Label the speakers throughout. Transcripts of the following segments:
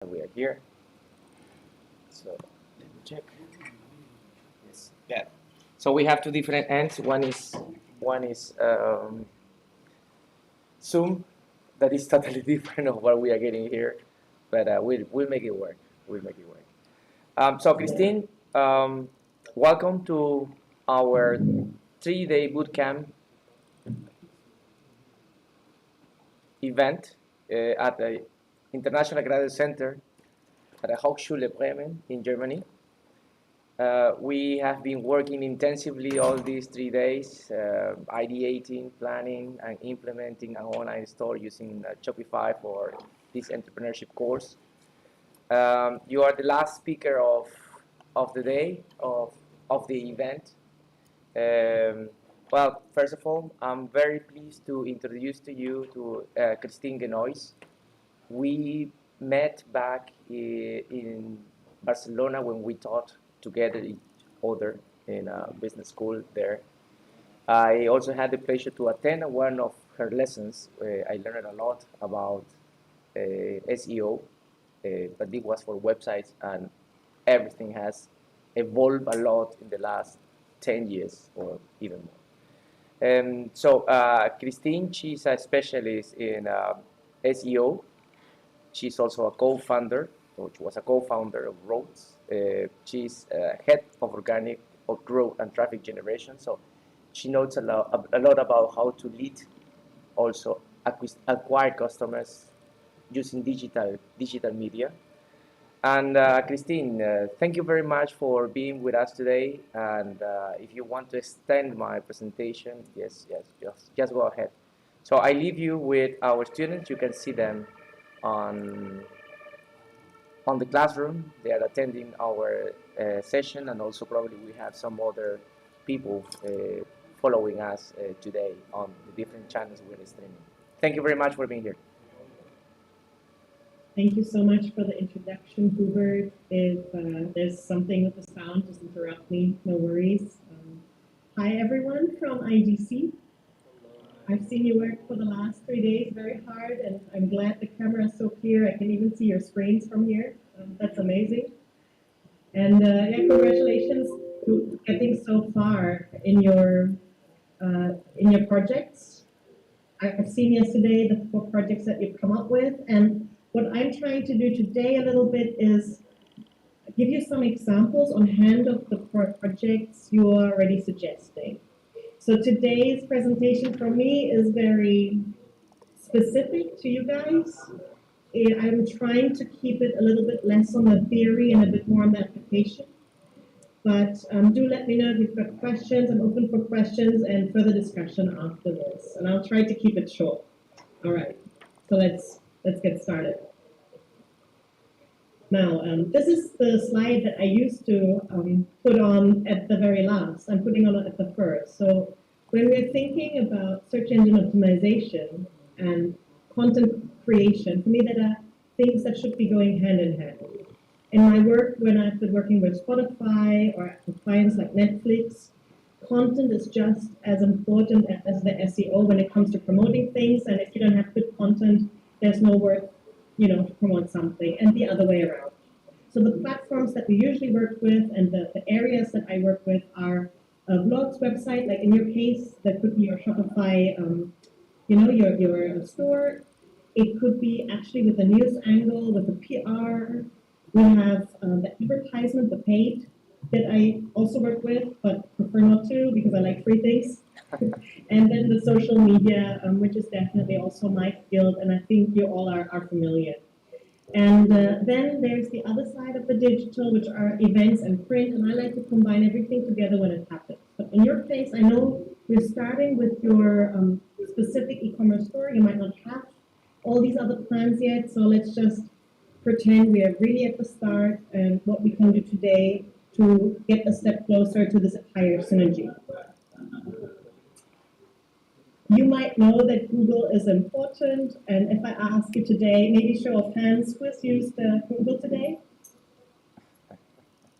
Speaker 1: We are here. So let me check. Yes, yeah. So we have two different ends. One is Zoom, that is totally different of what we are getting here, but we'll make it work. We'll make it work. So Christine, welcome to our 3-day bootcamp event at the International Graduate Center at the Hochschule Bremen in Germany. We have been working intensively all these 3 days, ideating, planning, and implementing an online store using Shopify for this entrepreneurship course. You are the last speaker of the day, of the event. Well, first of all, I'm very pleased to introduce to you to Christine Genois. We met back in Barcelona when we taught together each other in a business school there. I also had the pleasure to attend one of her lessons. I learned a lot about SEO, but it was for websites, and everything has evolved a lot in the last 10 years or even more. So Christine, she's a specialist in SEO. She's also a co-founder, or she was a co-founder of Roads. She's head of organic of growth and traffic generation. So she knows a lot about how to lead, also acquire customers using digital media. And Christine, thank you very much for being with us today. And if you want to extend my presentation, yes, just go ahead. So I leave you with our students. You can see them on the classroom. They are attending our session, and also probably we have some other people following us today on the different channels we're streaming. Thank you very much for being here.
Speaker 2: Thank you so much for the introduction, Hubert. If there's something with the sound, just interrupt me, no worries. Hi everyone from IGC. I've seen you work for the last 3 days very hard, and I'm glad the camera is so clear. I can even see your screens from here. That's amazing. And yeah, congratulations to getting so far in your projects. I've seen yesterday the 4 projects that you've come up with, and what I'm trying to do today a little bit is give you some examples on hand of the projects you are already suggesting. So today's presentation for me is very specific to you guys. I'm trying to keep it a little bit less on the theory and a bit more on the application. But do let me know if you've got questions. I'm open for questions and further discussion after this. And I'll try to keep it short. All right, so let's get started. Now, this is the slide that I used to put on at the very last. I'm putting on it at the first. So when we're thinking about search engine optimization and content creation, for me, that are things that should be going hand in hand. In my work, when I've been working with Spotify or with clients like Netflix, content is just as important as the SEO when it comes to promoting things. And if you don't have good content, there's no worth, to promote something, and the other way around. So the platforms that we usually work with and the areas that I work with are blogs, website, like in your case, that could be your Shopify, your store. It could be actually with a news angle, with the PR. We have the advertisement, the paid, that I also work with, but prefer not to because I like free things. And then the social media, which is definitely also my field, and I think you all are familiar. And then there's the other side of the digital, which are events and print, and I like to combine everything together when it happens. But in your case, I know you're starting with your specific e-commerce store. You might not have all these other plans yet, so let's just pretend we are really at the start and what we can do today to get a step closer to this higher synergy. You might know that Google is important, and if I ask you today, maybe show of hands, who's used Google today?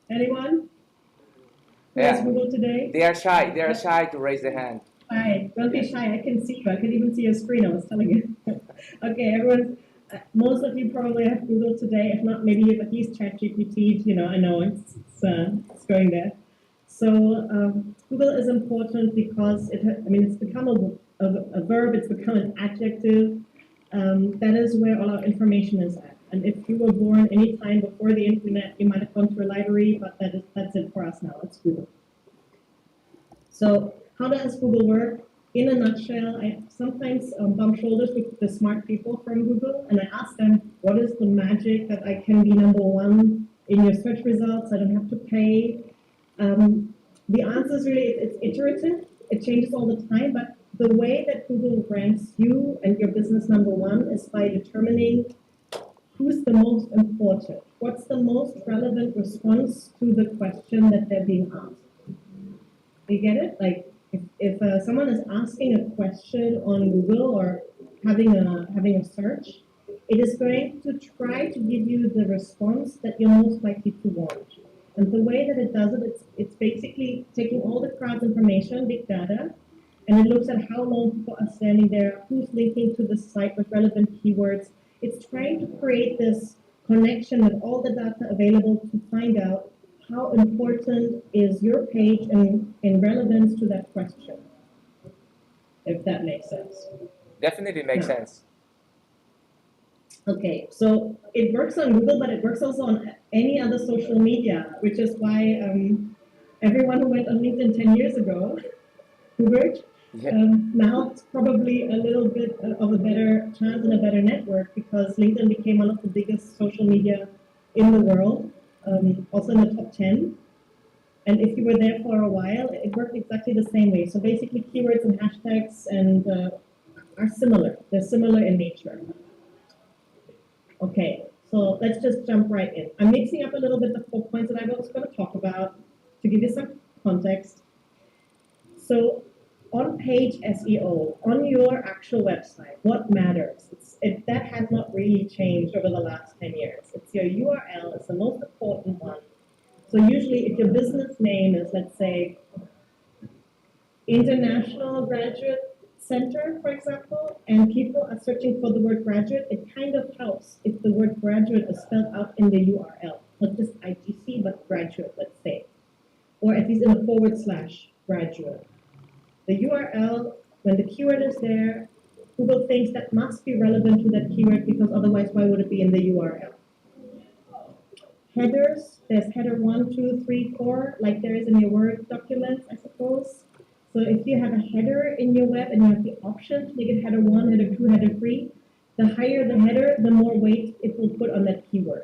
Speaker 2: Anyone? Who has Google today?
Speaker 1: They are shy to raise their hand.
Speaker 2: Right, don't be shy. I can see you. I can even see your screen. I was telling you. Okay, everyone. most of you probably have Google today. If not, maybe you've at least ChatGPT. I know it's going there. So Google is important because it's become a verb. It's become an adjective. That is where all our information is at. And if you were born any time before the internet, you might have gone to a library, but that's it for us now. It's Google. So how does Google work? In a nutshell, I sometimes bump shoulders with the smart people from Google, and I ask them, what is the magic that I can be #1 in your search results? I don't have to pay. The answer is really, it's iterative. It changes all the time, but the way that Google ranks you and your business #1 is by determining who's the most important. What's the most relevant response to the question that they're being asked? You get it? Like, if someone is asking a question on Google or having a search, it is going to try to give you the response that you're most likely to want. And the way that it does it, it's basically taking all the crowd's information, big data, and it looks at how long people are standing there, who's linking to the site with relevant keywords. It's trying to create this connection with all the data available to find out how important is your page in relevance to that question, if that makes sense.
Speaker 1: Definitely makes sense.
Speaker 2: Okay, so it works on Google, but it works also on any other social media, which is why everyone who went on LinkedIn 10 years ago, Hubert, now it's probably a little bit of a better chance and a better network, because LinkedIn became one of the biggest social media in the world, also in the top 10. And if you were there for a while, it worked exactly the same way. So basically keywords and hashtags are similar. They're similar in nature. Okay, so let's just jump right in. I'm mixing up a little bit the 4 points that I was going to talk about to give you some context. So on-page SEO, on your actual website, what matters? That has not really changed over the last 10 years. It's your URL, it's the most important one. So usually if your business name is, let's say, International Graduate Center, for example, and people are searching for the word graduate, it kind of helps if the word graduate is spelled out in the URL, not just IGC, but graduate, let's say, or at least in a / graduate. The URL, when the keyword is there, Google thinks that must be relevant to that keyword, because otherwise, why would it be in the URL? Headers, there's header 1, 2, 3, 4, like there is in your Word documents, I suppose. So if you have a header in your web and you have the option to make it header 1, header 2, header 3, the higher the header, the more weight it will put on that keyword.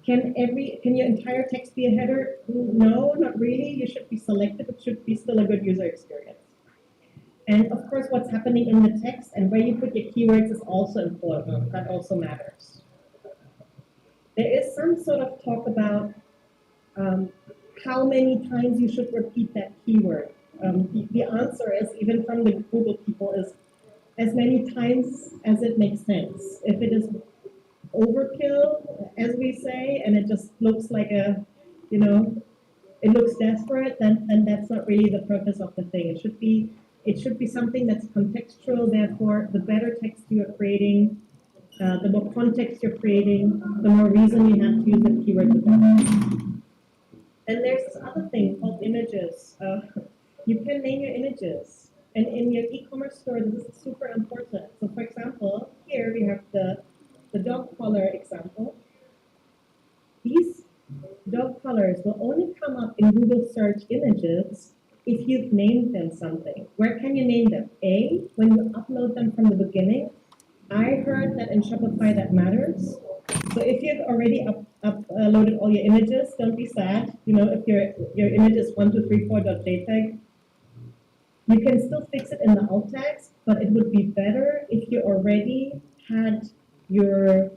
Speaker 2: Can your entire text be a header? No, not really. You should be selective. It should be still a good user experience. And of course, what's happening in the text and where you put your keywords is also important. That also matters. There is some sort of talk about how many times you should repeat that keyword. The answer is, even from the Google people, is as many times as it makes sense. If it is overkill, as we say, and it just looks like it looks desperate, then that's not really the purpose of the thing. It should be something that's contextual. Therefore, the better text you are creating, the more context you're creating, the more reason you have to use the keyword the better. And there's this other thing called images. You can name your images. And in your e-commerce store, this is super important. So for example, here we have the dog collar example. These dog collars will only come up in Google search images if you've named them something. Where can you name them? A, when you upload them from the beginning. I heard that in Shopify that matters. So if you've already uploaded all your images, don't be sad. If your image is 1234.jpg, you can still fix it in the alt tags, but it would be better if you already had your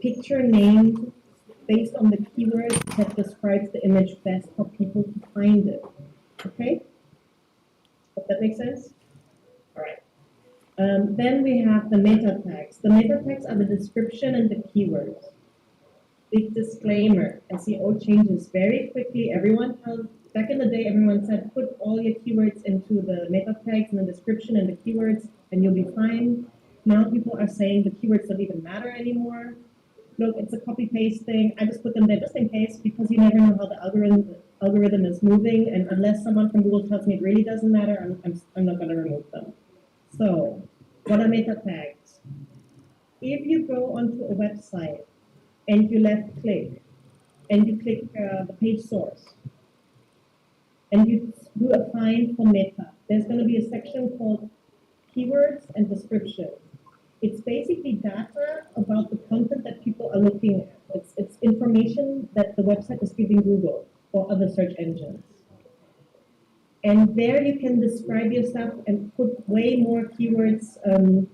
Speaker 2: picture named based on the keyword that describes the image best for people to find it. Okay? Hope that makes sense? All right. Then we have the meta tags. The meta tags are the description and the keywords. Big disclaimer, SEO changes very quickly. Back in the day, everyone said, put all your keywords into the meta tags and the description and the keywords, and you'll be fine. Now people are saying the keywords don't even matter anymore. Look, it's a copy-paste thing. I just put them there just in case, because you never know how the algorithm is moving, and unless someone from Google tells me it really doesn't matter, I'm not going to remove them. So, what are meta tags? If you go onto a website and you left click, and you click the page source, and you do a find for meta, there's going to be a section called keywords and description. It's basically data about the content that people are looking at. It's information that the website is giving Google or other search engines. And there you can describe yourself and put way more keywords, than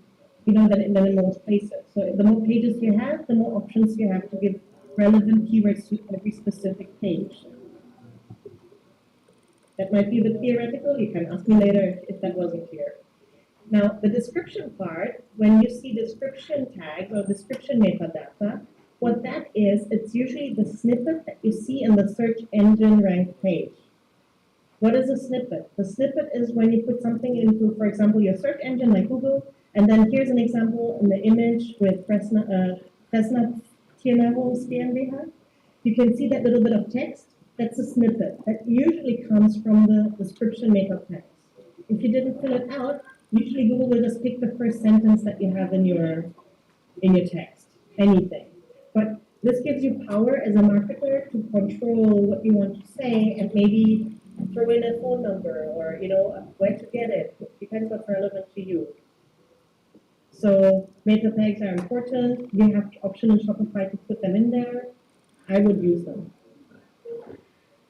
Speaker 2: in most places. So the more pages you have, the more options you have to give relevant keywords to every specific page. That might be a bit theoretical. You can ask me later if that wasn't clear. Now, the description part, when you see description tags or description metadata, what that is, it's usually the snippet that you see in the search engine ranked page. What is a snippet? The snippet is when you put something into, for example, your search engine like Google, and then here's an example in the image with Fresna Tiernahrungs GmbH. You can see that little bit of text. That's a snippet. That usually comes from the description meta text. If you didn't fill it out, usually Google will just pick the first sentence that you have in your text, anything. But this gives you power as a marketer to control what you want to say and maybe throw in a phone number or where to get it. It depends what's relevant to you. So meta tags are important. You have the option in Shopify to put them in there. I would use them.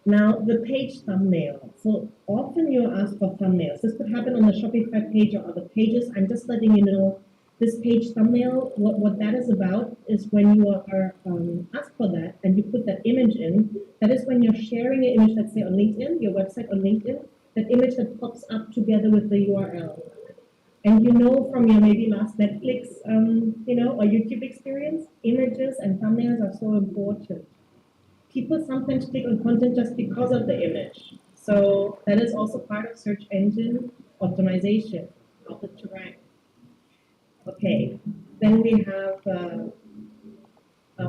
Speaker 2: Now, the page thumbnail. So often you're asked for thumbnails. This could happen on the Shopify page or other pages. I'm just letting you know this page thumbnail, what that is about is when you are asked for that and you put that image in, that is when you're sharing an image, let's say on LinkedIn, your website on LinkedIn, that image that pops up together with the URL. And from your maybe last Netflix, or YouTube experience, images and thumbnails are so important. People sometimes click on content just because of the image. So that is also part of search engine optimization, of the terrain. Okay, then we have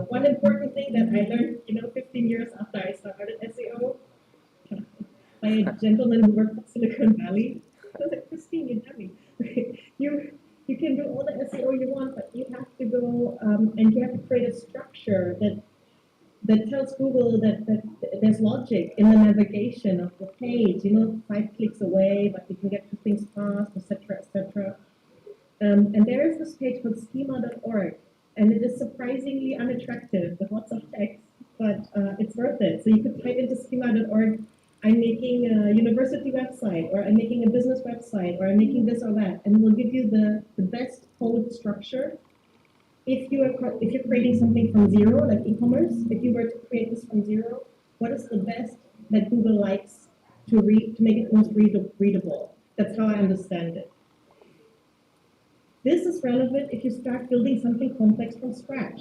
Speaker 2: one important thing that I learned, 15 years after I started SEO, by a gentleman who worked at Silicon Valley. He was like, Christine, you tell me, you can do all the SEO you want, but you have to go and you have to create a structure that tells Google that there's logic in the navigation of the page, 5 clicks away, but you can get to things fast, etc., etc. And there is this page called schema.org, and it is surprisingly unattractive with lots of text, but it's worth it. So you could type into schema.org, I'm making a university website, or I'm making a business website, or I'm making this or that, and it will give you the best code structure. If you're creating something from zero, like e-commerce, if you were to create this from zero, what is the best that Google likes to read to make it most readable? That's how I understand it. This is relevant if you start building something complex from scratch.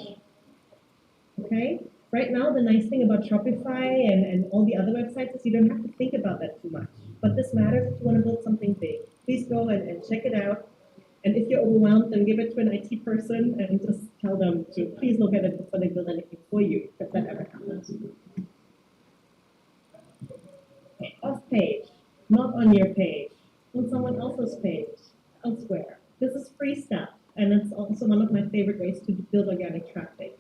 Speaker 2: Okay? Right now, the nice thing about Shopify and all the other websites is you don't have to think about that too much. But this matters if you want to build something big. Please go and check it out. And if you're overwhelmed, then give it to an IT person and just tell them to please look at it before they build anything for you, if that ever happens. Okay, off page, not on your page, on someone else's page, elsewhere. This is free stuff, and it's also one of my favorite ways to build organic traffic.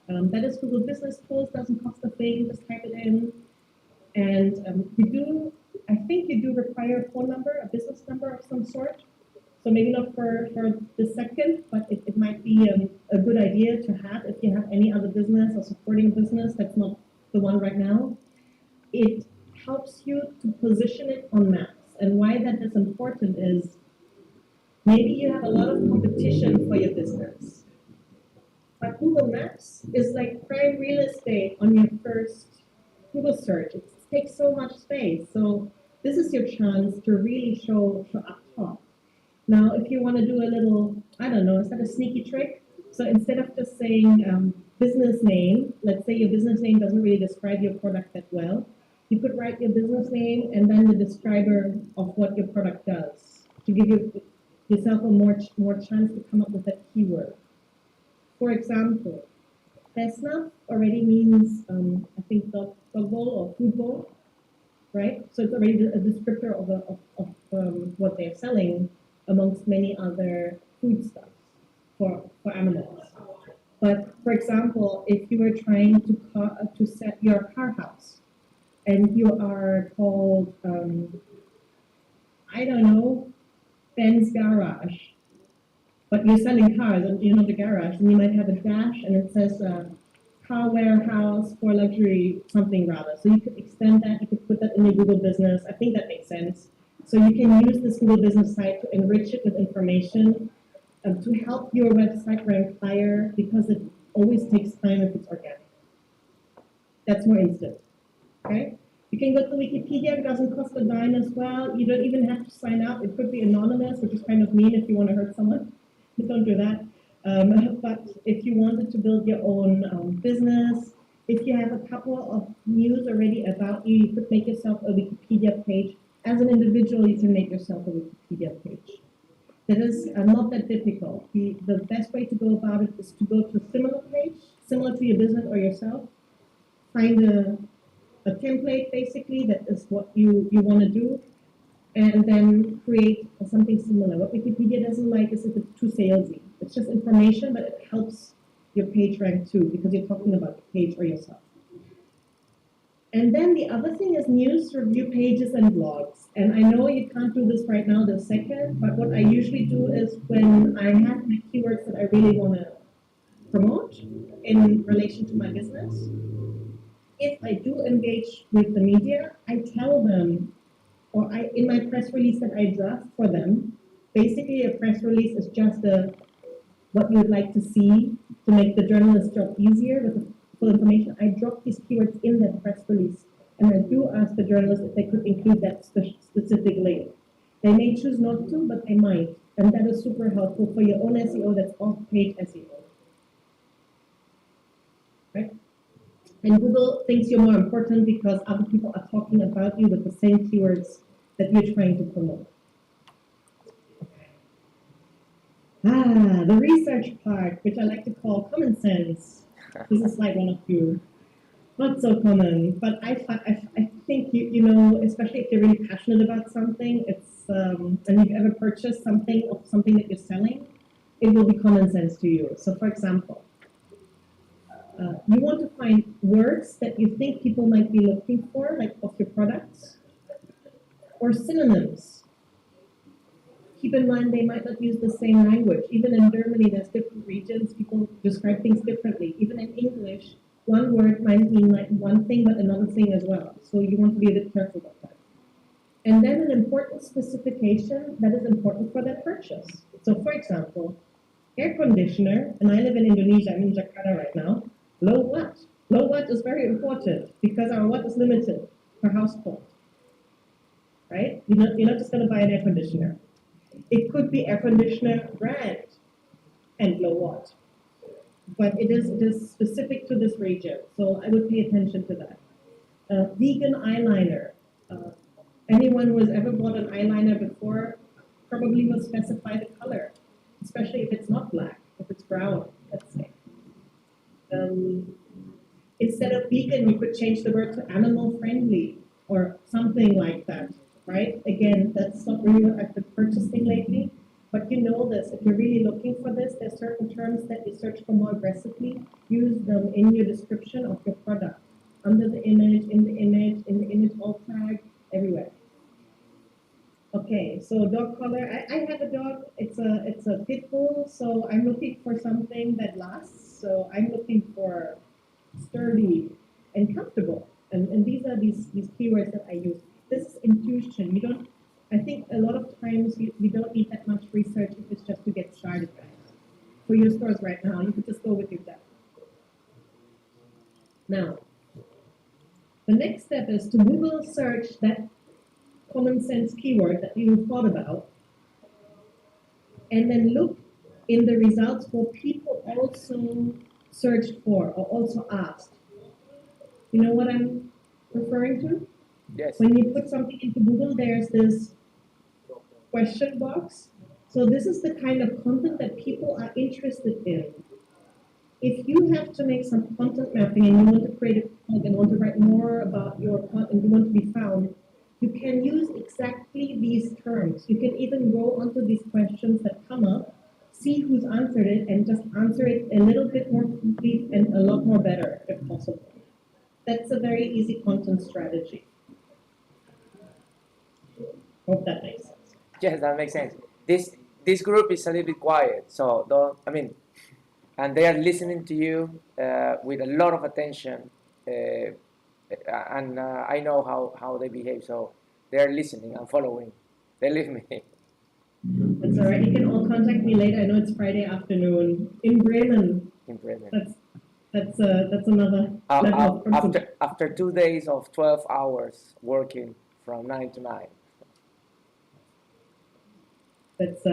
Speaker 2: That is Google Business Tools, doesn't cost a thing, just type it in. And I think you do require a phone number, a business number of some sort. So maybe not for the second, but it might be a good idea to have if you have any other business or supporting business that's not the one right now. It helps you to position it on maps. And why that is important is maybe you have a lot of competition for your business. But Google Maps is like prime real estate on your first Google search. It takes so much space. So this is your chance to really show up top. Now, if you want to do a little, I don't know, is that a sneaky trick? So instead of just saying business name, let's say your business name doesn't really describe your product that well, you could write your business name and then the describer of what your product does to give you yourself a more chance to come up with that keyword. For example, Tesla already means, I think, dog bowl or food bowl, right? So it's already a descriptor of what they're selling amongst many other foodstuffs for animals. But for example, if you were trying to set your car house and you are called, I don't know, Ben's Garage, but you're selling cars and you know the garage, and you might have a dash and it says car warehouse for luxury something rather. So you could extend that, you could put that in your Google business. I think that makes sense. So you can use this Google business site to enrich it with information to help your website rank higher, because it always takes time if it's organic. That's more instant, okay? You can go to Wikipedia, it doesn't cost a dime as well. You don't even have to sign up. It could be anonymous, which is kind of mean if you want to hurt someone. Don't do that. But if you wanted to build your own business, if you have a couple of news already about you, you could make yourself a Wikipedia page. As an individual, you can make yourself a Wikipedia page. That is not that difficult. The best way to go about it is to go to a similar page, similar to your business or yourself. Find a template, basically, that is what you want to do, and then create something similar. What Wikipedia doesn't like is if it's too salesy. It's just information, but it helps your page rank too, because you're talking about the page or yourself. And then the other thing is news, review pages, and blogs. And I know you can't do this right now this second, but what I usually do is when I have my keywords that I really want to promote in relation to my business, if I do engage with the media, I tell them, or in my press release that I draft for them, basically a press release is just what you would like to see to make the journalist's job easier with the full information. I drop these keywords in that press release, and I do ask the journalist if they could include that specific link. They may choose not to, but they might, and that is super helpful for your own SEO. That's off-page SEO, right? And Google thinks you're more important because other people are talking about you with the same keywords that you're trying to promote. The research part, which I like to call common sense. This is like one of you. Not so common, but I think you know, especially if you're really passionate about something, it's and you've ever purchased something that you're selling, it will be common sense to you. So, for example, you want to find words that you think people might be looking for, like of your products, or synonyms. Keep in mind they might not use the same language. Even in Germany, there's different regions, people describe things differently. Even in English, one word might mean like one thing, but another thing as well. So you want to be a bit careful about that. And then an important specification that is important for that purchase. So for example, air conditioner, and I live in Indonesia, I'm in Jakarta right now, low watt. Low watt is very important because our watt is limited per household, right? You're not just going to buy an air conditioner. It could be air conditioner brand and low watt, but it is specific to this region, so I would pay attention to that. Vegan eyeliner. Anyone who has ever bought an eyeliner before probably will specify the color, especially if it's not black, if it's brown, let's say. Instead of vegan, you could change the word to animal friendly or something like that, right? Again, that's not really what I've been purchasing lately, but you know this. If you're really looking for this, there's certain terms that you search for more aggressively. Use them in your description of your product, under the image, in the image alt tag, everywhere. Okay, so dog collar. I have a dog. It's a pit bull, so I'm looking for something that lasts. So I'm looking for sturdy and comfortable. And these are these keywords that I use. This is intuition. You don't. I think a lot of times you don't need that much research if it's just to get started. For your stores right now, you could just go with your gut. Now, the next step is to Google search that common sense keyword that you thought about, and then look in the results for people also searched for or also asked. You know what I'm referring to?
Speaker 1: Yes.
Speaker 2: When you put something into Google, there's this question box. So this is the kind of content that people are interested in. If you have to make some content mapping and you want to create a blog and want to write more about your content and you want to be found, you can use exactly these terms. You can even go onto these questions that come up, see who's answered it, and just answer it a little bit more complete and a lot more better, if possible. That's a very easy content strategy. Hope that makes sense.
Speaker 1: Yes, that makes sense. This group is a little bit quiet, so don't, I mean, and they are listening to you with a lot of attention, and I know how they behave, so they are listening and following. Believe me.
Speaker 2: That's all right. You can all contact me later. I know it's Friday afternoon in Bremen.
Speaker 1: In Bremen.
Speaker 2: That's another level of
Speaker 1: after 2 days of 12 hours working from 9 to 9.
Speaker 2: That's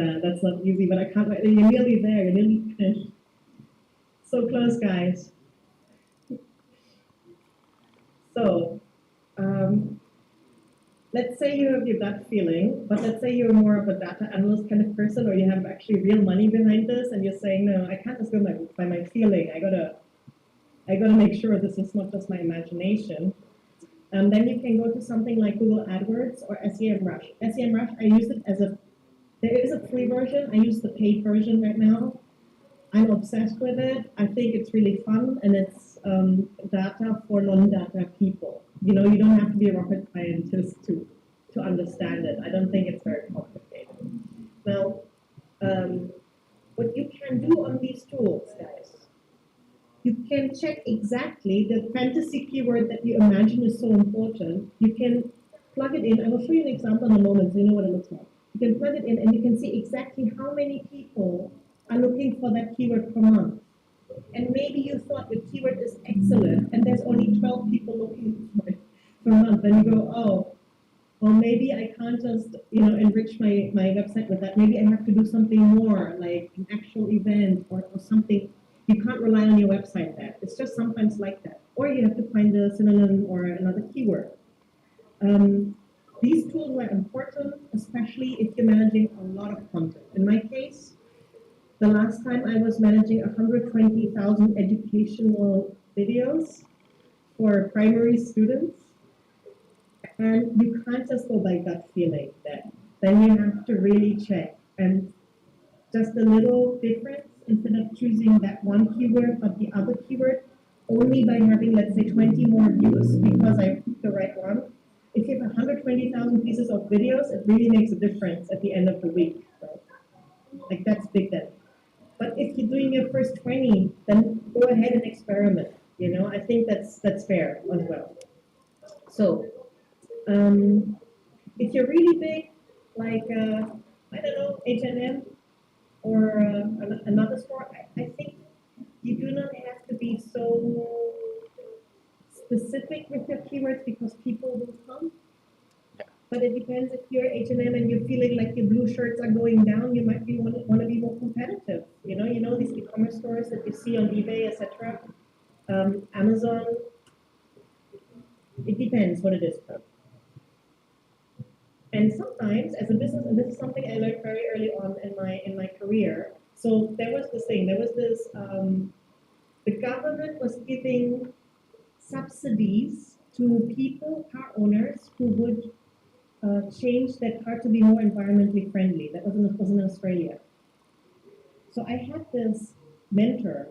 Speaker 2: not easy, but I can't wait. You're nearly there. You're nearly finished. So close, guys. So, let's say you have your gut feeling, but let's say you're more of a data analyst kind of person, or you have actually real money behind this, and you're saying, no, I can't just go by my feeling. I gotta make sure this is not just my imagination. Then you can go to something like Google AdWords or SEMrush. SEMrush, I use it there is a free version. I use the paid version right now. I'm obsessed with it. I think it's really fun, and it's data for non-data people. You know, you don't have to be a rocket scientist to understand it. I don't think it's very complicated. Now, what you can do on these tools, guys, you can check exactly the fantasy keyword that you imagine is so important. You can plug it in. I will show you an example in a moment so you know what it looks like. You can plug it in and you can see exactly how many people are looking for that keyword per month. And maybe you thought the keyword is excellent and there's only 12 people looking for it per month. And you go, oh, well, maybe I can't just, enrich my website with that. Maybe I have to do something more, like an actual event or something. You can't rely on your website there. It's just sometimes like that. Or you have to find a synonym or another keyword. These tools are important, especially if you're managing a lot of content. In my case, the last time I was managing 120,000 educational videos for primary students, and you can't just go by gut feeling then you have to really check. And just a little difference, instead of choosing that one keyword but the other keyword, only by having, let's say, 20 more views because I picked the right one. If you have 120,000 pieces of videos, it really makes a difference at the end of the week, right? Like, that's big then. But if you're doing your first 20, then go ahead and experiment. I think that's fair as well. So, if you're really big, like I don't know, H&M or another store, I think you do not have to be so specific with your keywords because people will come.
Speaker 1: Yeah.
Speaker 2: But it depends. If you're H&M and you're feeling like your blue shirts are going down, you might want to be more competitive. You know these e-commerce stores that you see on eBay, etc. Amazon. It depends what it is. And sometimes, as a business, and this is something I learned very early on in my career. So there was this thing. There was this. The government was giving subsidies to people, car owners, who would change their car to be more environmentally friendly. That was in Australia. So I had this mentor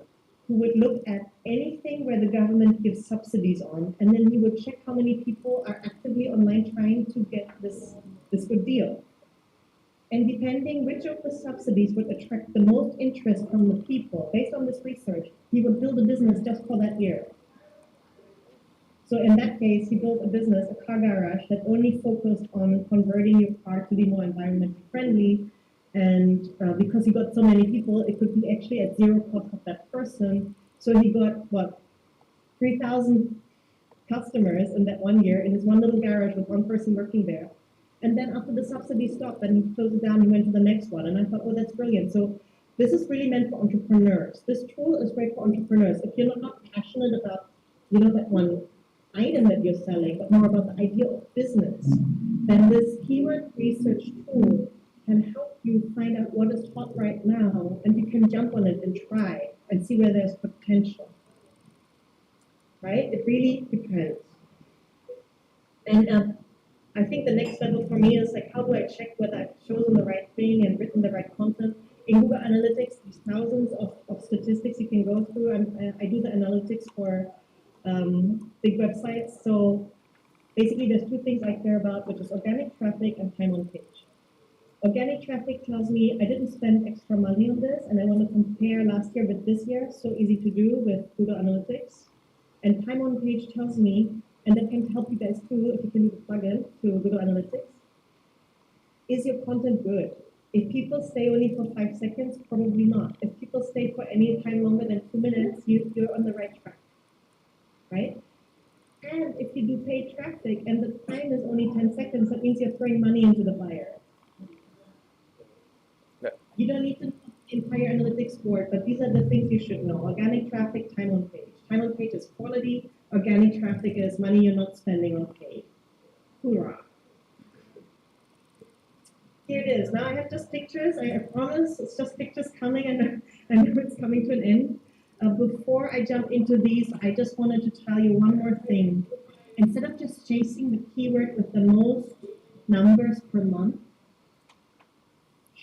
Speaker 2: who would look at anything where the government gives subsidies on, and then he would check how many people are actively online trying to get this good deal. And depending which of the subsidies would attract the most interest from the people, based on this research, he would build a business just for that year. So in that case, he built a business, a car garage, that only focused on converting your car to be more environmentally friendly. And because he got so many people, it could be actually at zero cost of that person. So he got, 3,000 customers in that 1 year in his one little garage with one person working there. And then after the subsidy stopped and he closed it down, he went to the next one. And I thought, oh, that's brilliant. So this is really meant for entrepreneurs. This tool is great for entrepreneurs. If you're not passionate about, that one item that you're selling, but more about the idea of business, then this keyword research tool can help you find out what is hot right now, and you can jump on it and try and see where there's potential. Right? It really depends. And I think the next level for me is like, how do I check whether I've chosen the right thing and written the right content? In Google Analytics, there's thousands of statistics you can go through. I do the analytics for big websites. So basically, there's two things I care about, which is organic traffic and time on page. Organic traffic tells me I didn't spend extra money on this, and I want to compare last year with this year. So easy to do with Google Analytics. And time on page tells me, and that can help you guys too if you can do the plugin to Google Analytics. Is your content good? If people stay only for 5 seconds, probably not. If people stay for any time longer than 2 minutes, you're on the right track, right? And if you do paid traffic and the time is only 10 seconds, that means you're throwing money into the fire. You don't need to know the entire analytics board, but these are the things you should know. Organic traffic, time on page. Time on page is quality. Organic traffic is money you're not spending on paid. Hoorah. Here it is. Now I have just pictures. I promise it's just pictures coming, and I know it's coming to an end. Before I jump into these, I just wanted to tell you one more thing. Instead of just chasing the keyword with the most numbers per month,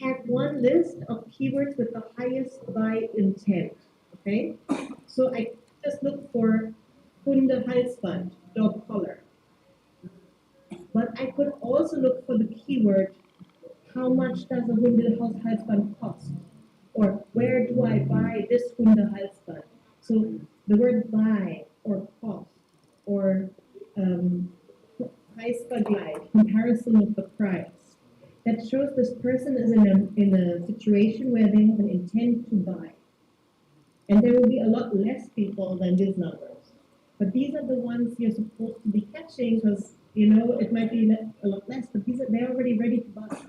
Speaker 2: have one list of keywords with the highest buy intent, okay? So I just look for Hundehalsband, dog collar. But I could also look for the keyword, how much does a Hundehalsband cost? Or where do I buy this Hundehalsband? So the word buy or cost or Preisvergleich, comparison of the price. That shows this person is in a situation where they have an intent to buy. And there will be a lot less people than these numbers. But these are the ones you're supposed to be catching because, you know, it might be a lot less, but they're already ready to buy.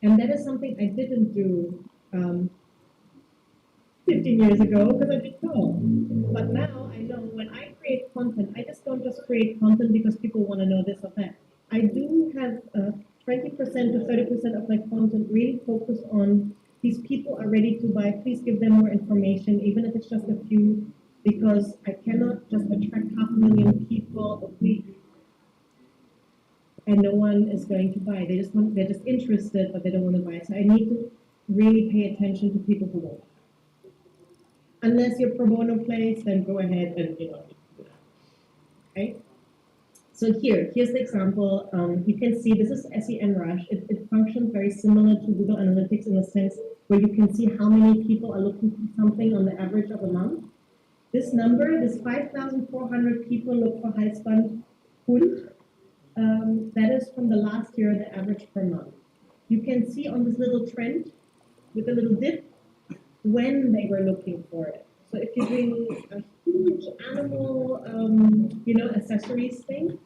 Speaker 2: And that is something I didn't do 15 years ago because I didn't know. But now I know when I create content, I just don't just create content because people want to know this or that. I do have 20% to 30% of my content really focus on these people are ready to buy. Please give them more information, even if it's just a few, because I cannot just attract 500,000 people a week and no one is going to buy. They're just interested, but they don't want to buy. So I need to really pay attention to people who won't. Unless you're pro bono place, then go ahead and okay. So here's the example. You can see this is SEMrush. It functions very similar to Google Analytics in the sense where you can see how many people are looking for something on the average of a month. This number, this 5,400 people look for Halsband Hund. That is from the last year, the average per month. You can see on this little trend with a little dip when they were looking for it. So if you're doing a huge animal, accessories thing,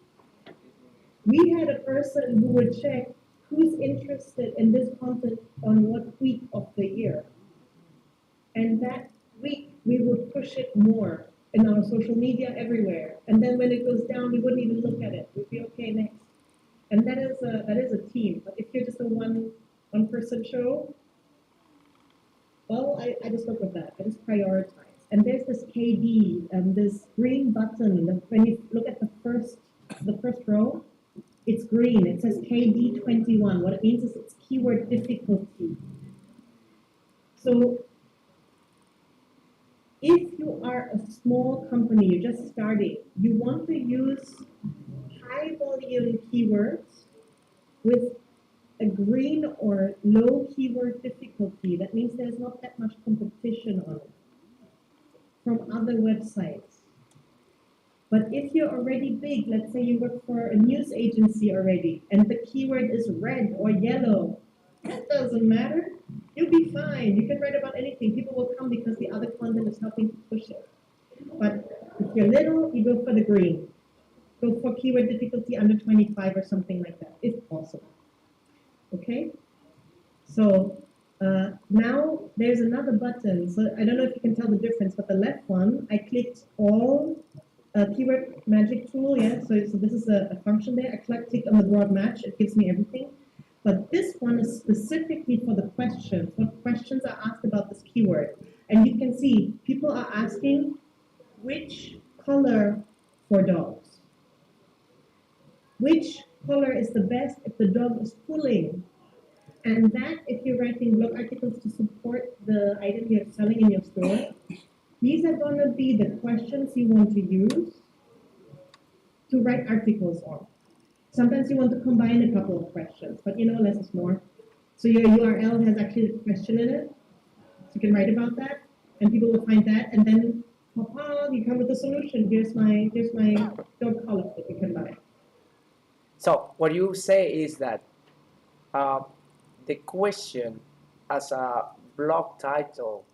Speaker 2: we had a person who would check who's interested in this content on what week of the year. And that week, we would push it more in our social media everywhere. And then when it goes down, we wouldn't even look at it. We'd be okay next. And that is a team. But if you're just a one-person show, well, I just look at that. I just prioritize. And there's this KD, this green button. When you look at the first row, it's green. It says KD21. What it means is it's keyword difficulty. So if you are a small company, you're just starting, you want to use high volume keywords with a green or low keyword difficulty. That means there's not that much competition on it from other websites. But if you're already big, let's say you work for a news agency already, and the keyword is red or yellow, that doesn't matter. You'll be fine. You can write about anything. People will come because the other content is helping to push it. But if you're little, you go for the green. Go for keyword difficulty under 25 or something like that, if possible. Okay? So now there's another button. So I don't know if you can tell the difference, but the left one, I clicked all keyword magic tool. Yeah. So this is a function there. I clicked on the broad match. It gives me everything. But this one is specifically for the questions. What questions are asked about this keyword? And you can see people are asking which color for dogs. Which color is the best if the dog is pulling? And that, if you're writing blog articles to support the item you're selling in your store, these are going to be the questions you want to use to write articles on. Sometimes you want to combine a couple of questions, but less is more. So your URL has actually a question in it, so you can write about that, and people will find that, and then you come with a solution. Here's my dog collar that you can buy.
Speaker 1: So what you say is that the question as a blog title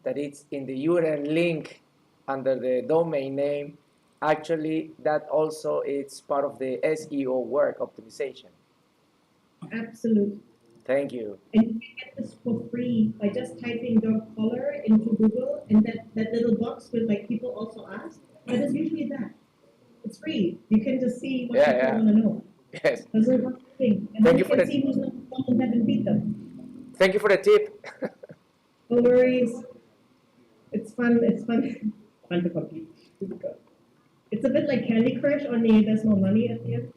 Speaker 1: that it's in the URL link under the domain name, actually that also is part of the SEO work optimization.
Speaker 2: Absolutely.
Speaker 1: Thank you.
Speaker 2: And you can get this for free by just typing dog collar into Google, and that little box with people also ask, that is usually that. It's free. You can just see what people want to know.
Speaker 1: Yes.
Speaker 2: Those are one thing. And then you can see who's not following that and beat them.
Speaker 1: Thank you for the tip.
Speaker 2: No worries. It's fun. It's fun. Fun to complete. It's a bit like Candy Crush, only there's no money at the end.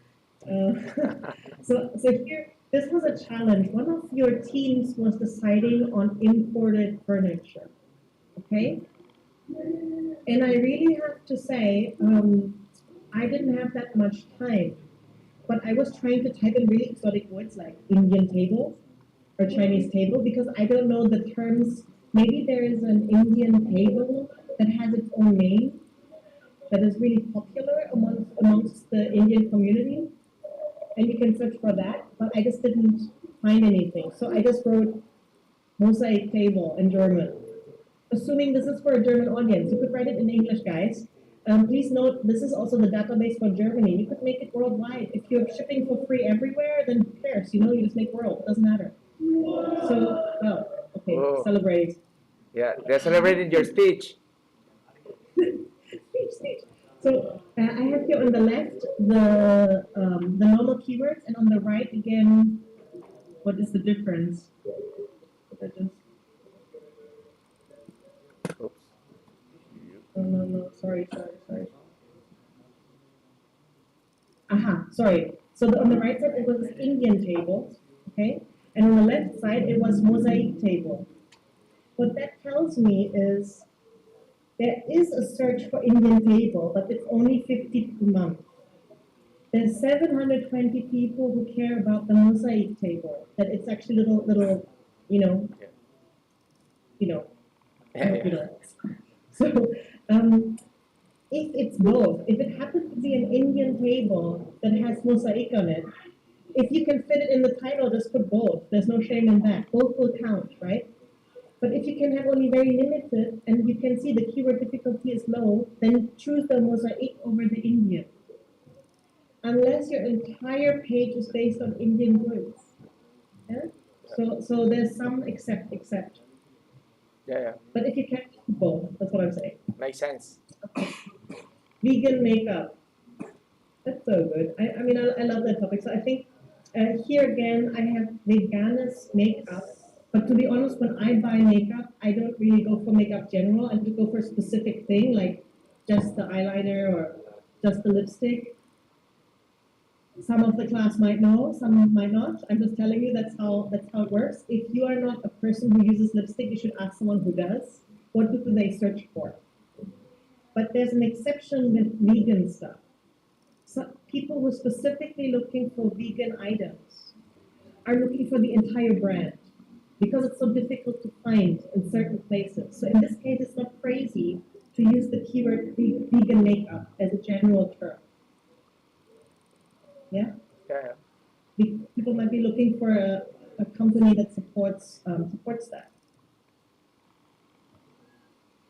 Speaker 2: So here, this was a challenge. One of your teams was deciding on imported furniture. Okay? And I really have to say, I didn't have that much time. But I was trying to type in really exotic words like Indian table or Chinese table because I don't know the terms. Maybe there is an Indian table that has its own name that is really popular amongst the Indian community. And you can search for that, but I just didn't find anything. So I just wrote mosaic table in German. Assuming this is for a German audience, you could write it in English, guys. Please note, this is also the database for Germany. You could make it worldwide. If you're shipping for free everywhere, then who cares? You just make world. It doesn't matter. So, okay,
Speaker 1: Whoa.
Speaker 2: Celebrate.
Speaker 1: Yeah, they're celebrating your speech.
Speaker 2: Speech. So I have here on the left the normal keywords, and on the right again, what is the difference?
Speaker 1: Oops.
Speaker 2: No, sorry. Sorry. So on the right side, it was Indian tables, okay? And on the left side, it was mosaic table. What that tells me is there is a search for Indian table, but it's only 50 per month. There's 720 people who care about the mosaic table, that it's actually little, So, if it's both, if it happens to be an Indian table that has mosaic on it, if you can fit it in the title, just put both. There's no shame in that. Both will count, right? But if you can have only very limited, and you can see the keyword difficulty is low, then choose the mosaic over the Indian. Unless your entire page is based on Indian goods. Yeah? So there's some except.
Speaker 1: Yeah.
Speaker 2: But if you can, both. That's what I'm saying.
Speaker 1: Makes sense.
Speaker 2: Okay. Vegan makeup. That's so good. I mean, I love that topic. So I think here again, I have veganist makeup. But to be honest, when I buy makeup, I don't really go for makeup general. I just go for a specific thing, like just the eyeliner or just the lipstick. Some of the class might know, some might not. I'm just telling you that's how it works. If you are not a person who uses lipstick, you should ask someone who does. What do they search for? But there's an exception with vegan stuff. So people who are specifically looking for vegan items are looking for the entire brand because it's so difficult to find in certain places. So in this case, it's not crazy to use the keyword vegan makeup as a general term. Yeah?
Speaker 1: Yeah.
Speaker 2: People might be looking for a company that supports that.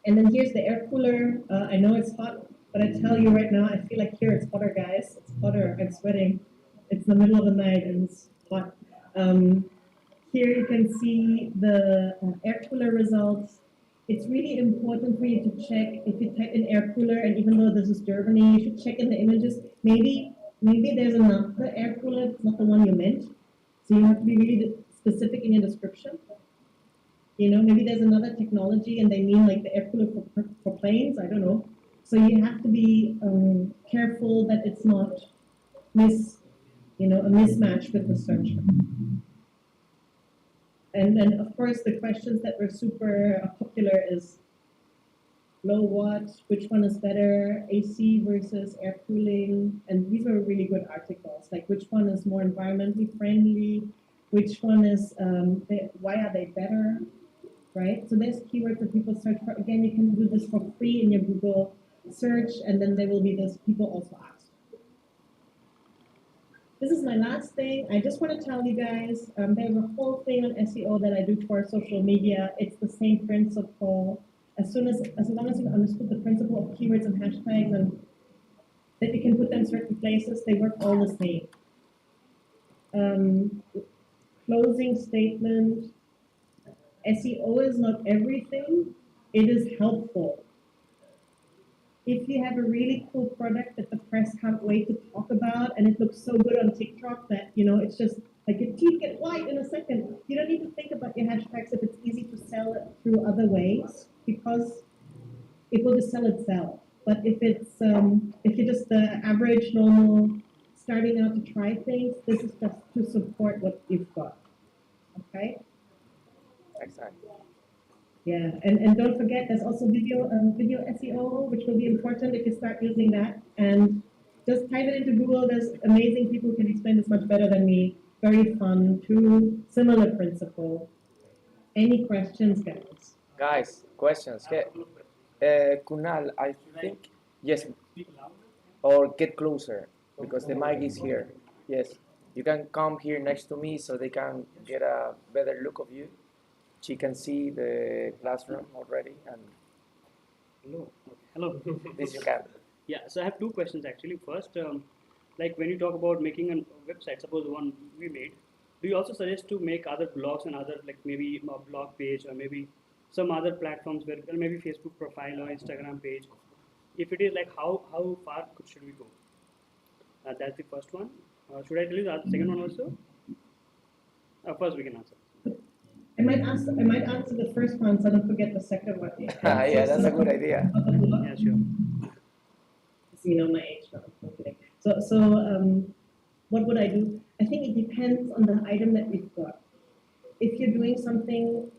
Speaker 2: And then here's the air cooler. I know it's hot, but I tell you right now, I feel like here it's hotter, guys. It's hotter. I'm sweating. It's the middle of the night and it's hot. Here you can see the air cooler results. It's really important for you to check if you type in air cooler, and even though this is Germany, you should check in the images. Maybe there's another air cooler, it's not the one you meant. So you have to be really specific in your description. You know, maybe there's another technology and they mean like the air cooler for planes, I don't know. So you have to be careful that it's not a mismatch with the search. And then of course the questions that were super popular is low watt, which one is better, AC versus air cooling, and these were really good articles, like which one is more environmentally friendly, which one is, why are they better, right? So there's keywords that people search for. Again, you can do this for free in your Google search, and then there will be this people also ask. This is my last thing. I just want to tell you guys, there's a whole thing on SEO that I do for social media. It's the same principle. As long as you understood the principle of keywords and hashtags and that you can put them certain places, they work all the same. Closing statement. SEO is not everything. It is helpful. If you have a really cool product that the press can't wait to talk about and it looks so good on TikTok that, it's just like your teeth get white in a second, you don't need to think about your hashtags if it's easy to sell it through other ways because it will just sell itself. But if you're just the average, normal, starting out to try things, this is just to support what you've got. Okay?
Speaker 1: Exactly.
Speaker 2: Yeah, and don't forget, there's also video SEO, which will be important if you start using that. And just type it into Google. There's amazing people who can explain this much better than me. Very fun, too. Similar principle. Any questions, guys?
Speaker 1: Guys, questions. Kunal, I think, yes, or get closer because the mic is here. Yes, you can come here next to me so they can get a better look of you. She can see the classroom already, and
Speaker 3: Hello. Hello.
Speaker 1: this you can.
Speaker 3: Yeah, so I have two questions actually. First, like when you talk about making a website, suppose the one we made, do you also suggest to make other blogs and other, like maybe a blog page or maybe some other platforms where, or maybe Facebook profile or Instagram page? If it is, like, how far should we go? That's the first one. Should I tell you the second one also? First we can answer.
Speaker 2: I might answer the first one, so don't forget the second one.
Speaker 1: Yeah, that's a good idea.
Speaker 3: Yeah, sure.
Speaker 2: My age now. I'm kidding. So what would I do? I think it depends on the item that you've got. If you're doing something,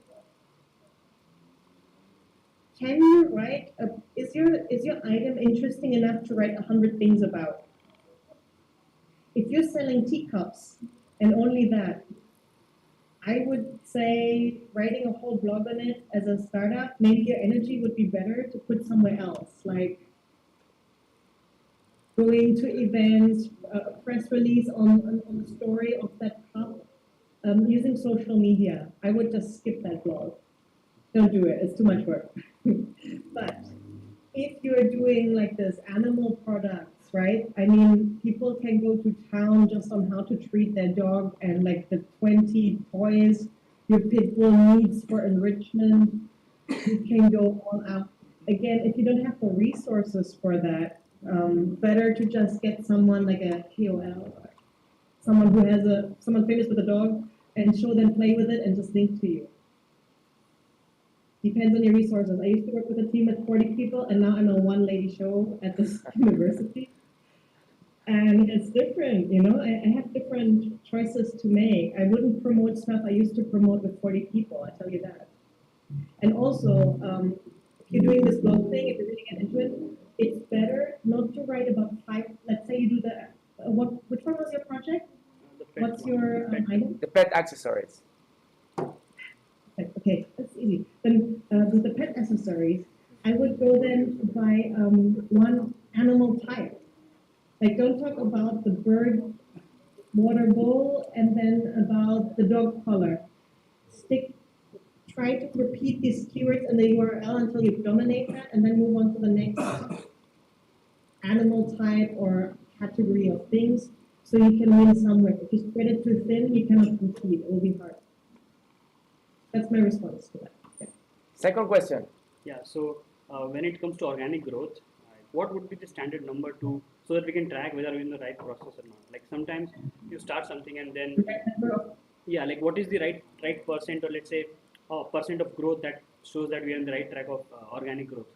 Speaker 2: can you write? Is your item interesting enough to write 100 things about? If you're selling teacups and only that, I would say writing a whole blog on it as a startup, maybe your energy would be better to put somewhere else, like going to events, a press release on the story of that cup, using social media. I would just skip that blog. Don't do it, it's too much work. But if you're doing like this animal products, right? I mean, people can go to town just on how to treat their dog and like the 20 toys your pit bull needs for enrichment. You can go all out. Again, if you don't have the resources for that, better to just get someone like a KOL, someone who has someone famous with a dog, and show them play with it and just link to you. Depends on your resources. I used to work with a team of 40 people, and now I'm a one-lady show at this university. And it's different, I have different choices to make. I wouldn't promote stuff I used to promote with 40 people, I tell you that. And also, if you're doing this blog thing, if you're really get into it, it's better not to write about let's say you do which one was your project? What's your item?
Speaker 1: The pet accessories.
Speaker 2: Okay, that's easy. Then with the pet accessories, I would go then by one animal type. Like, don't talk about the bird water bowl and then about the dog collar. Try to repeat these keywords in the URL until you dominate that, and then move on to the next animal type or category of things, so you can win somewhere. If you spread it too thin, you cannot compete. It will be hard. That's my response to that. Yeah.
Speaker 1: Second question.
Speaker 3: Yeah, so when it comes to organic growth, what would be the standard number to so that we can track whether we're in the right process or not. Like sometimes you start something and then yeah, like what is the right percent, or let's say percent of growth that shows that we are in the right track of organic growth?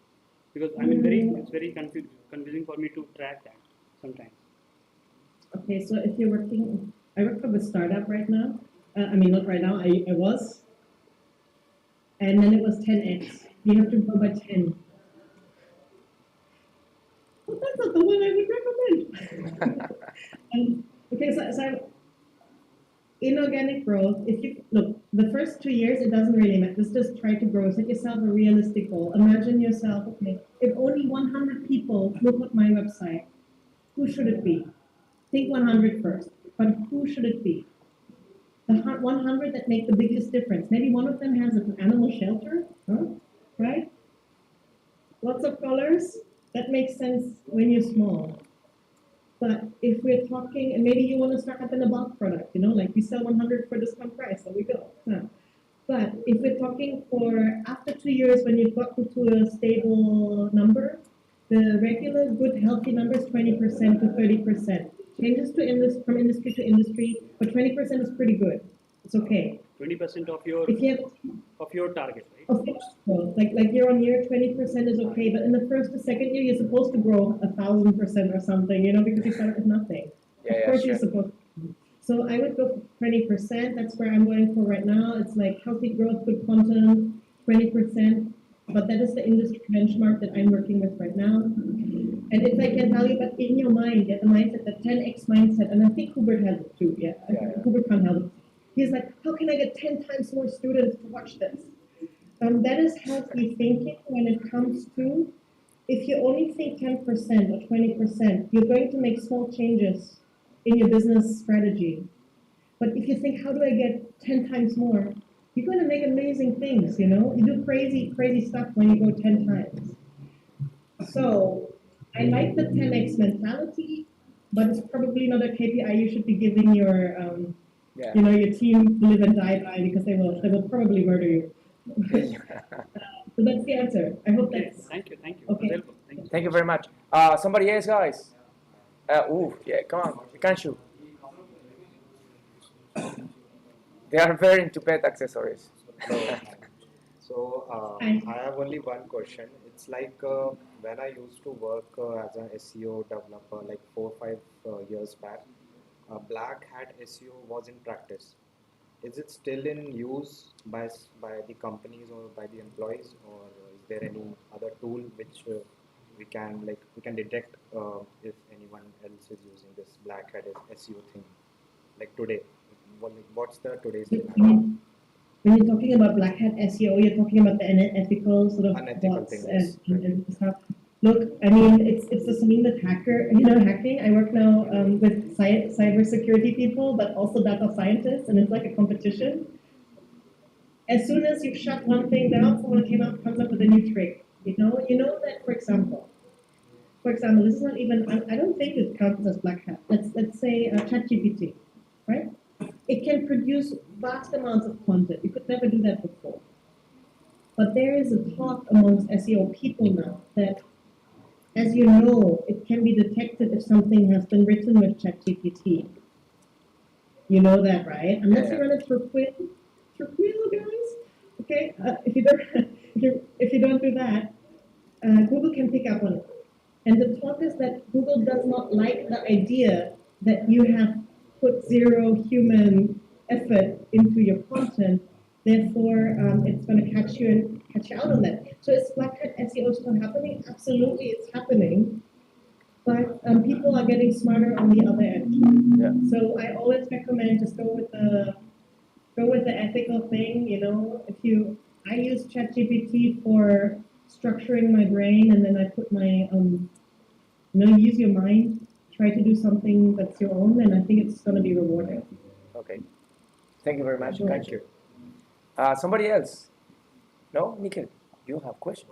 Speaker 3: Because I mean, it's very confusing for me to track that sometimes.
Speaker 2: Okay, so if you're working, I work for the startup right now. I mean, not right now. I was, and then it was 10x. You have to go by 10. Well, that's not the one I would recommend. Okay, so inorganic growth, if you look, the first 2 years, it doesn't really matter. Just try to grow. Set yourself a realistic goal. Imagine yourself, okay, if only 100 people look at my website, who should it be? Think 100 first, but who should it be? The 100 that make the biggest difference. Maybe one of them has an animal shelter, huh? Right? Lots of colors. That makes sense when you're small. But if we're talking, and maybe you want to start up in a bulk product, like we sell 100 for discount price, there we go. Huh? But if we're talking for after 2 years, when you've gotten to a stable number, the regular, good, healthy number is 20% to 30%. Changes from industry to industry, but 20% is pretty good. It's okay.
Speaker 3: 20% of your target, right?
Speaker 2: Of growth, like year on year, 20% is okay. But in the first to second year, you're supposed to grow 1,000% or something, because you started with nothing. Of course, you're supposed to. So I would go for 20%. That's where I'm going for right now. It's like healthy growth, good content, 20%. But that is the industry benchmark that I'm working with right now. And if I can tell you, but in your mind, get the mindset, the 10x mindset, and I think Hubert has it too. Yeah. Hubert can't help it. He's like, how can I get 10 times more students to watch this? That is healthy thinking when it comes to, if you only think 10% or 20%, you're going to make small changes in your business strategy. But if you think, how do I get 10 times more? You're going to make amazing things, You do crazy, crazy stuff when you go 10 times. So I like the 10x mentality, but it's probably not a KPI you should be giving your, your team live and die by, because they will probably murder you. So that's the answer. I hope that's.
Speaker 3: Thank you.
Speaker 2: Okay.
Speaker 1: Thank you very much. Somebody else, guys. Yeah, come on. You can shoot. They are very into pet accessories.
Speaker 4: So I have only one question. It's like when I used to work as an SEO developer like 4 or 5 years back, black hat SEO was in practice. Is it still in use by the companies or by the employees, or is there any other tool which we can detect if anyone else is using this black hat SEO thing like today? What's the today's thing?
Speaker 2: When you're talking about black hat SEO, you're talking about the unethical sort of
Speaker 4: Unethical
Speaker 2: bots
Speaker 4: thing,
Speaker 2: and stuff. Look, I mean, it's the same with hacking. I work now with cybersecurity people, but also data scientists, and it's like a competition. As soon as you shut one thing down, someone comes up with a new trick. You know that, for example, this is not even. I don't think it counts as black hat. Let's say ChatGPT, right? It can produce vast amounts of content. You could never do that before. But there is a talk amongst SEO people now that, as you know, it can be detected if something has been written with ChatGPT. You know that, right? Unless you run it through Quill, guys. Okay, if you don't do that, Google can pick up on it. And the talk is that Google does not like the idea that you have put zero human effort into your content. Therefore, it's going to catch you out on that. So is black hat SEO still happening? Absolutely, it's happening. But people are getting smarter on the other end.
Speaker 1: Yeah.
Speaker 2: So I always recommend just go with the ethical thing. I use ChatGPT for structuring my brain, and then I put my use your mind, try to do something that's your own, and I think it's going to be rewarding.
Speaker 1: Okay. Thank you very much.
Speaker 2: Sure.
Speaker 1: Thank you. Somebody else? No, Nikhil, you have question.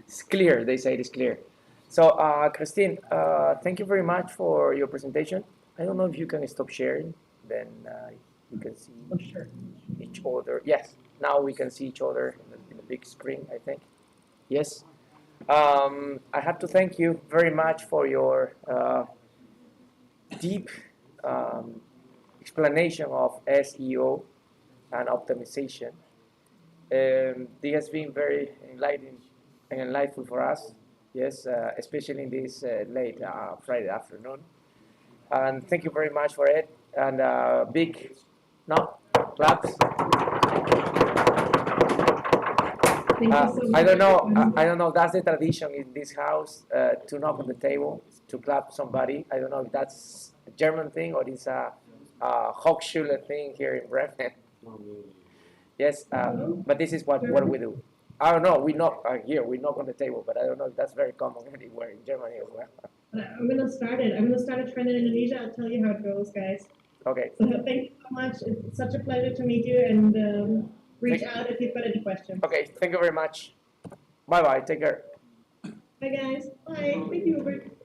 Speaker 1: It's clear. They say it is clear. So, Christine, thank you very much for your presentation. I don't know if you can stop sharing. Then you can see each other. Yes, now we can see each other in the big screen, I think. Yes. I have to thank you very much for your deep explanation of SEO and optimization. This has been very enlightening and enlightful for us, yes, especially in this late Friday afternoon. And thank you very much for it. And big, no, claps.
Speaker 2: Thank you so much.
Speaker 1: I don't know. I don't know. That's the tradition in this house to knock on the table to clap somebody. I don't know if that's a German thing or it's a Hochschule thing here in Bremen. Yes, but this is what we do. I don't know. We knock here. We knock on the table, but I don't know if that's very common anywhere in Germany as well.
Speaker 2: I'm gonna start it. I'm gonna start a trend in Indonesia. I'll tell you how it goes, guys.
Speaker 1: Okay.
Speaker 2: So thank you so much. It's such a pleasure to meet you, and reach out if you've got any questions.
Speaker 1: Okay. Thank you very much. Bye bye. Take care.
Speaker 2: Bye, guys. Bye. Thank you, Hubert.